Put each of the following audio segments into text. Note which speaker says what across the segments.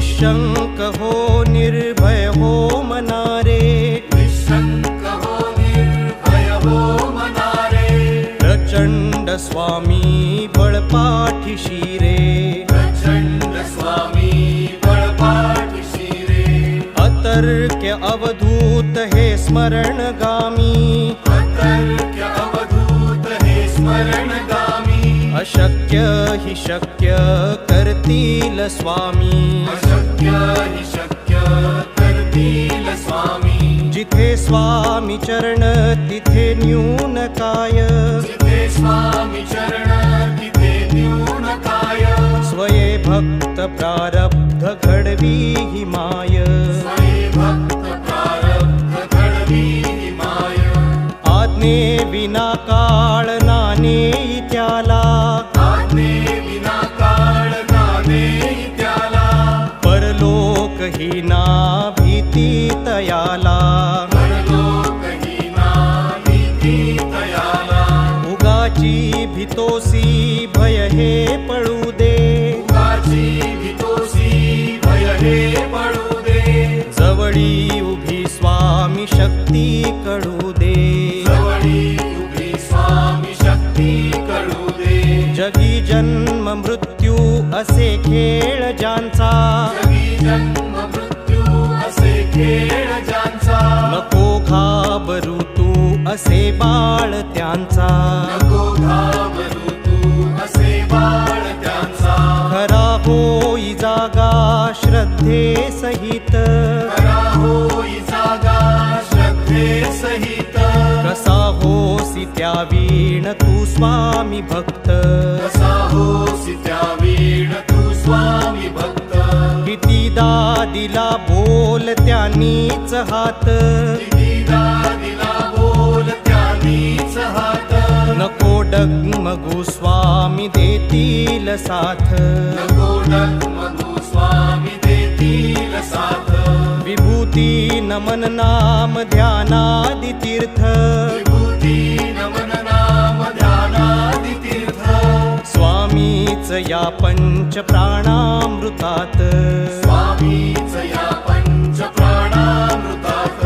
Speaker 1: निशंक हो निर्भय हो मनारे,
Speaker 2: निशंक हो निर्भय हो मनारे,
Speaker 1: प्रचंड स्वामी बळपाठीशी रे,
Speaker 2: प्रचंड स्वामी बळपाठीशी रे,
Speaker 1: अतर्क्य अवधूत हे स्मरणगामी,
Speaker 2: अतर्क्य अवधूत हे स्मरणगामी,
Speaker 1: अशक्य हि शक्य करतील स्वामी,
Speaker 2: अशक्य हि शक्य करतील स्वामी,
Speaker 1: जिथे स्वामी चरण तिथे न्यून काय,
Speaker 2: जिथे स्वामी चरण तिथे न्यून काय,
Speaker 1: स्वये भक्त प्रारब्ध घडवी हि माय,
Speaker 2: स्वये भक्त प्रारब्ध घडवी हि माय,
Speaker 1: आज्ञे विना काळ नाने त्याला,
Speaker 2: आज्ञे विना काळ नाने त्याला,
Speaker 1: परलोक ही ना भीती तयाला,
Speaker 2: परलोकहीना भीती तयाला,
Speaker 1: उगाची भीतोसी भय हे पळू दे,
Speaker 2: उगाची भीतोसी भय हे पळू दे,
Speaker 1: जवळी उभी स्वामी शक्ती कळू दे,
Speaker 2: जवळी उभी स्वामी शक्ती कळू दे,
Speaker 1: जगी जन्म मृत्यू असे खेळ ज्यांचा,
Speaker 2: जगी जन्म मृत्यू असे खेळ ज्यांचा,
Speaker 1: नको घाबरू तू असे बाळ त्यांचा,
Speaker 2: नको घाबरू तू असे बाळ त्यांचा,
Speaker 1: खरा होई जागा श्रद्धे सहित,
Speaker 2: खरा होई जागा श्रद्धे सहित,
Speaker 1: कसा होसी त्या वीण तू स्वामी भक्त,
Speaker 2: कसा होसी त्या वीण तू स्वामी भक्त,
Speaker 1: कितीदा दिला बोल त्यांनीच हात,
Speaker 2: कितीदा दिला बोल त्यांनीच हात,
Speaker 1: नको डगमगू स्वामी देतील साथ,
Speaker 2: नको डगमगू स्वामी देतील साथ,
Speaker 1: विभूती नमन नाम ध्यानादि तीर्थ,
Speaker 2: विभूती नमन नाम ध्यानादि तीर्थ,
Speaker 1: स्वामीच या पंच प्राणामृतात,
Speaker 2: स्वामीच या पंच प्राणामृतात,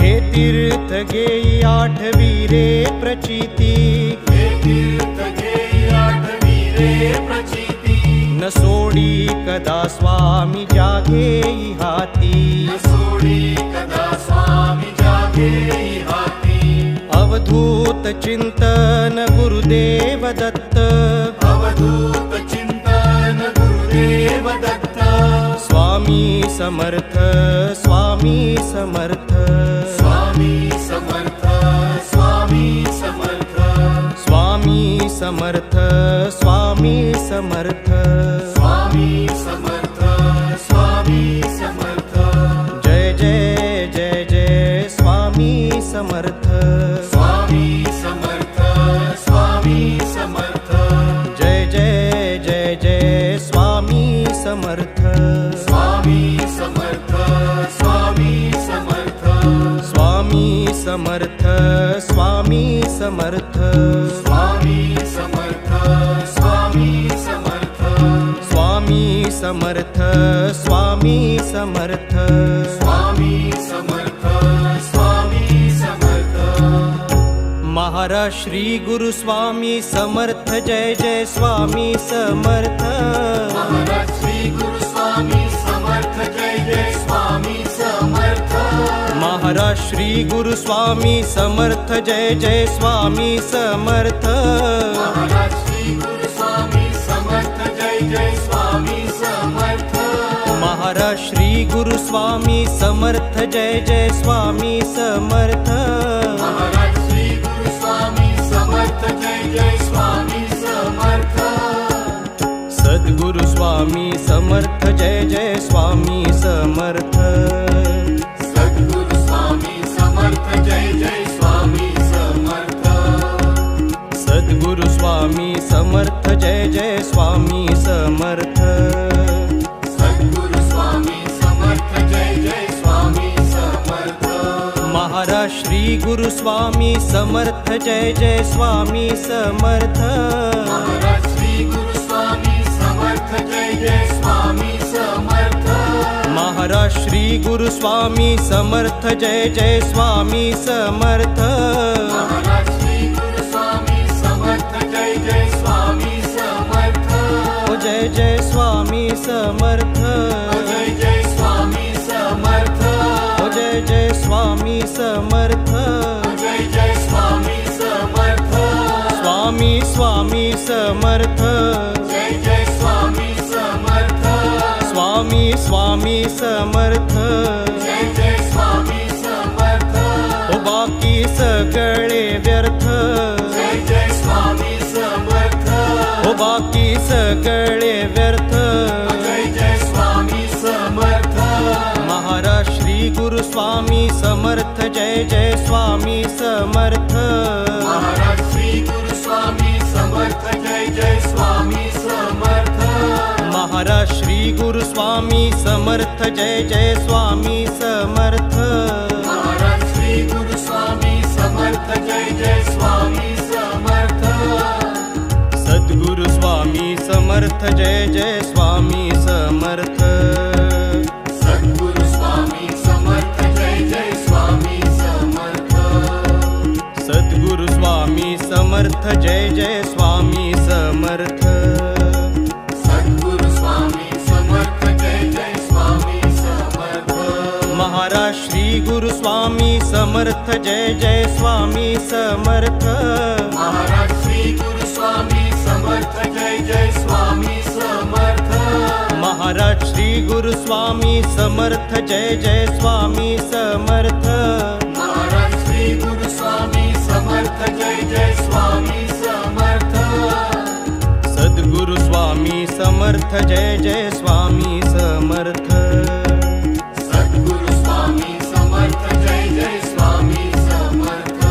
Speaker 1: घे तीर्थ घेई आठवी रे प्रचिती,
Speaker 2: हे तीर्थ घेई आठवी रे प्रचिती,
Speaker 1: न सोडी कदा स्वामी जागेई हाती,
Speaker 2: न सोडी कदा स्वामी जागेई हाती,
Speaker 1: अवधूत चिंतन गुरुदेव दत्त,
Speaker 2: अवधूत चिंतन गुरुदेव दत्त,
Speaker 1: स्वामी समर्थ स्वामी समर्थ,
Speaker 2: स्वामी समर्थ स्वामी समर्थ,
Speaker 1: स्वामी समर्थ स्वामी समर्थ,
Speaker 2: स्वामी समर्थ स्वामी समर्थ,
Speaker 1: जय जय जय जय स्वामी समर्थ,
Speaker 2: स्वामी समर्थ स्वामी समर्थ,
Speaker 1: जय जय जय जय स्वामी समर्थ,
Speaker 2: स्वामी समर्थ स्वामी समर्थ,
Speaker 1: स्वामी समर्थ स्वामी समर्थ,
Speaker 2: स्वामी समर्थ स्वामी समर्थ,
Speaker 1: स्वामी समर्थ स्वामी समर्थ,
Speaker 2: स्वामी समर्थ स्वामी समर्थ,
Speaker 1: महाराज श्री गुरु स्वामी समर्थ, जय जय स्वामी समर्थ,
Speaker 2: महाराज श्री गुरु स्वामी समर्थ, जय जय स्वामी समर्थ,
Speaker 1: महाराज श्री गुरु स्वामी समर्थ, जय जय स्वामी समर्थ,
Speaker 2: महाराज श्री गुरु स्वामी समर्थ, जय जय स्वामी समर्थ,
Speaker 1: महाराज श्री गुरु स्वामी समर्थ, जय जय स्वामी समर्थ,
Speaker 2: महाराज श्री गुरु स्वामी समर्थ, जय जय स्वामी समर्थ,
Speaker 1: सद्गुरु स्वामी समर्थ, जय जय स्वामी समर्थ,
Speaker 2: सद्गुरु स्वामी समर्थ, जय जय स्वामी समर्थ,
Speaker 1: सद्गुरु स्वामी समर्थ, जय जय स्वामी समर्थ,
Speaker 2: सद्गुरु स्वामी समर्थ, जय जय स्वामी समर्थ,
Speaker 1: महाराज श्री गुरु स्वामी समर्थ, जय जय स्वामी समर्थ,
Speaker 2: महाराज श्री गुरु स्वामी समर्थ, जय जय स्वामी समर्थ,
Speaker 1: महाराज श्री गुरु स्वामी समर्थ जय जय स्वामी समर्थ
Speaker 2: महाराज श्री गुरु स्वामी समर्थ जय जय स्वामी समर्थ
Speaker 1: ओ जय जय स्वामी समर्थ
Speaker 2: जय जय स्वामी समर्थ
Speaker 1: ओ जय जय स्वामी समर्थ
Speaker 2: जय जय स्वामी समर्थ
Speaker 1: स्वामी स्वामी समर्थ
Speaker 2: जय जय स्वामी समर्थ
Speaker 1: स्वामी स्वामी समर्थ
Speaker 2: जय जय स्वामी समर्थ
Speaker 1: ओ बाकी सगळे व्यर्थ
Speaker 2: जय जय स्वामी समर्थ
Speaker 1: ओ बाकी सगळे व्यर्थ
Speaker 2: जय जय स्वामी समर्थ
Speaker 1: महाराज श्री गुरु स्वामी समर्थ जय जय स्वामी समर्थ
Speaker 2: महाराज श्री गुरु स्वामी समर्थ जय जय स्वामी समर्थ
Speaker 1: महाराज श्री गुरु स्वामी समर्थ जय जय स्वामी समर्थ
Speaker 2: महाराज श्री गुरु स्वामी समर्थ जय जय स्वामी समर्थ
Speaker 1: सद्गुरु स्वामी समर्थ जय जय स्वामी समर्थ
Speaker 2: सद्गुरु स्वामी समर्थ जय जय स्वामी समर्थ
Speaker 1: सद्गुरु स्वामी समर्थ जय जय स्वामी समर्थ
Speaker 2: सद्गुरु स्वामी समर्थ जय जय स्वामी समर्थ
Speaker 1: महाराज श्री गुरु स्वामी समर्थ जय जय स्वामी समर्थ
Speaker 2: महाराज श्री गुरु स्वामी समर्थ जय जय स्वामी समर्थ
Speaker 1: महाराज श्री गुरु स्वामी समर्थ जय जय स्वामी समर्थ
Speaker 2: महाराज श्री गुरु स्वामी समर्थ जय जय स्वामी समर्थ
Speaker 1: सद्गुरु स्वामी समर्थ जय जय स्वामी समर्थ
Speaker 2: सद्गुरु स्वामी समर्थ जय जय स्वामी समर्थ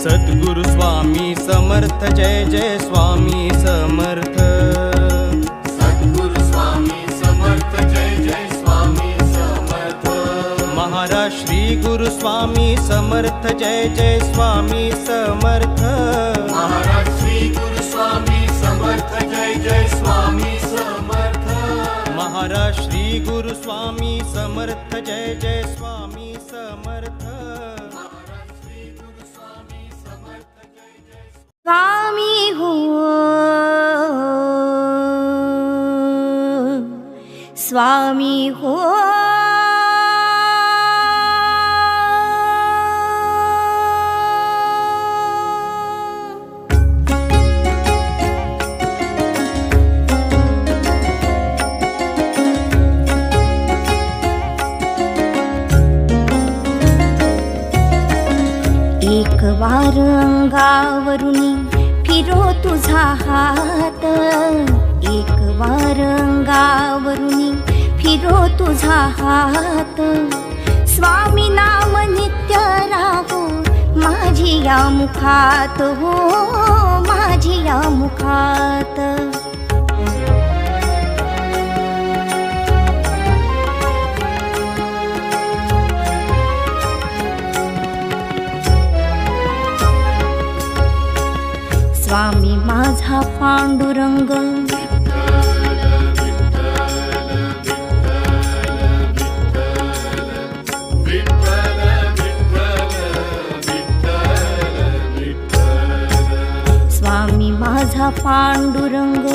Speaker 1: सद्गुरु स्वामी समर्थ जय जय स्वामी समर्थ
Speaker 2: सद्गुरु स्वामी समर्थ जय जय स्वामी समर्थ
Speaker 1: महाराज श्री गुरु स्वामी समर्थ जय जय स्वामी समर्थ
Speaker 2: महाराज श्री गुरु स्वामी समर्थ जय जय स्वामी समर्थ
Speaker 1: महाराज श्री गुरु स्वामी समर्थ जय जय स्वामी समर्थ
Speaker 2: महाराज श्री गुरु स्वामी समर्थ जय जय
Speaker 3: स्वामी हो स्वामी हो एक वार अंगावरुनी फिरो तुझा हात एक वार अंगावरुनी फिरो तुझा हात स्वामी नाम नित्य राहो माझी या मुखात हो माझी या मुखात स्वामी माझा पांडुरंग स्वामी माझा पांडुरंग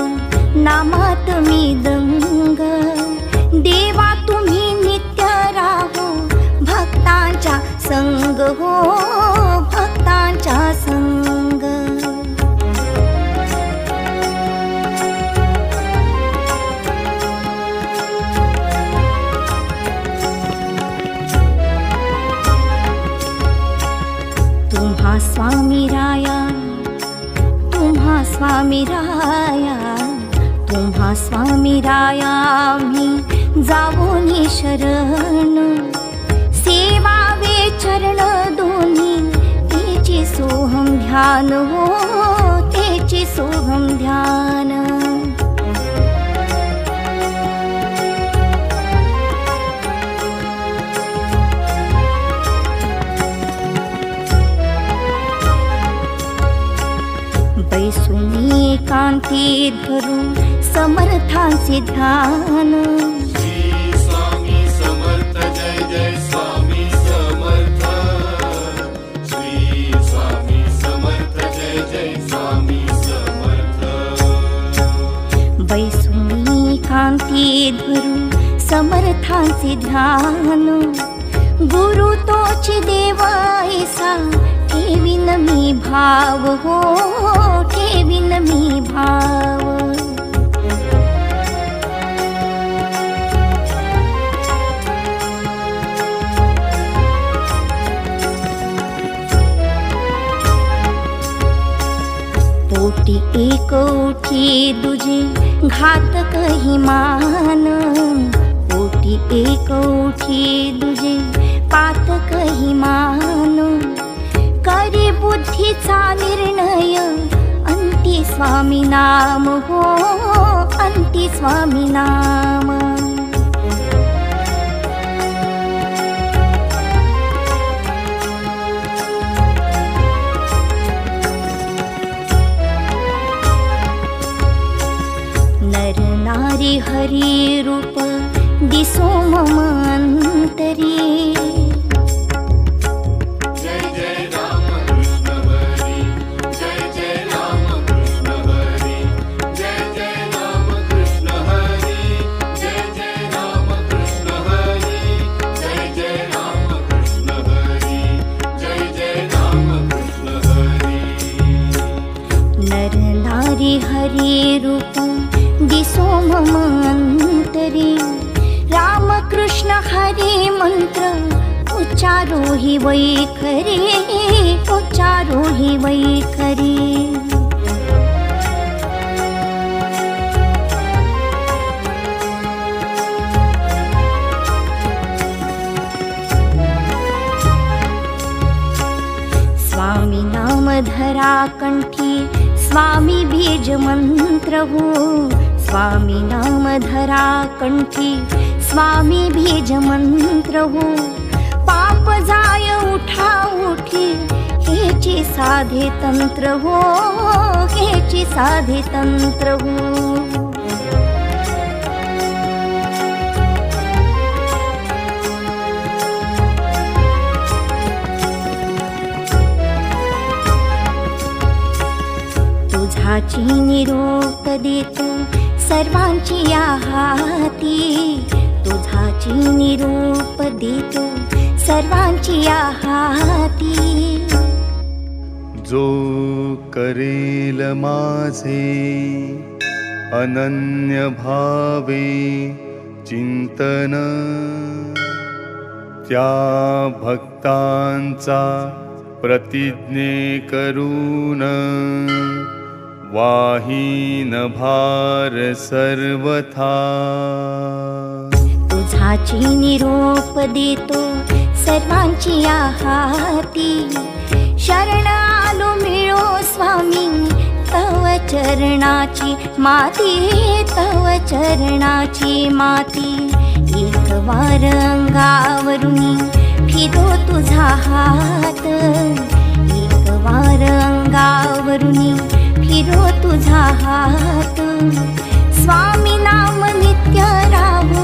Speaker 3: नामात मी दंग देवा तुम्ही नित्य राहो भक्तांच्या संग हो भक्तांच्या संग तुम्हा स्वामी राया तुम्हा स्वामी राया तुम्हा स्वामी राया मी जावोनी शरण सेवावे चरण दोन्ही तेची सोहम ध्यान हो तेची सोहम ध्यान बैसुनी एकांती धरून समर्थांचे ध्यान
Speaker 2: श्री स्वामी
Speaker 3: हाती धरू समर्थांचे ध्यान, गुरु तोच देव ऐसा ठेवीन मी भाव हो, ठेवीन मी भाव. पोटी एक उठी दुजे घातक ही मान, पोटी एक उठी दुजे पातक ही मान. करी बुद्धीचा निर्णय अंती स्वामी नाम हो, अंती स्वामी नाम. नर नारी हरी रूप दिसो मम अंतरी,
Speaker 2: जय जय राम कृष्ण हरी, जय जय राम कृष्ण हरी, जय जय राम कृष्ण हरी, जय जय राम कृष्ण हरी, जय जय राम कृष्ण हरी, जय जय राम कृष्ण हरी.
Speaker 3: नर नारी हरी रूप दिसो मम अंतरी, राम कृष्ण हरी मंत्र उच्चारो हि वैखरी, उच्चारो हि वैखरी. स्वामी नाम धरा कंठी, स्वामी बीज मंत्र हो, स्वामी नाम धरा कंठी, स्वामी बीज मंत्र हो. पाप जाय उठा उठी, हेची साधे तंत्र हो, हेची साधे तंत्र हो. तुझाची निरोप देतो सर्वांची या हाती, तुझाची निरोप देतो सर्वांची या हाती.
Speaker 4: जो करेल माझे अनन्य भावे चिंतन, त्या भक्तांचा प्रतिज्ञे करून वाहीन भार सर्वथा.
Speaker 3: तुझाची निरोप देतो सर्वांची या हाती, शरण आलो मिळो स्वामी तव चरणाची माती, तव चरणाची माती. एक वार अंगावरुनी फिरो तुझा हात, एक वार अंगावरुनी फिरो तुझा हात. स्वामी नाम नित्य राहो,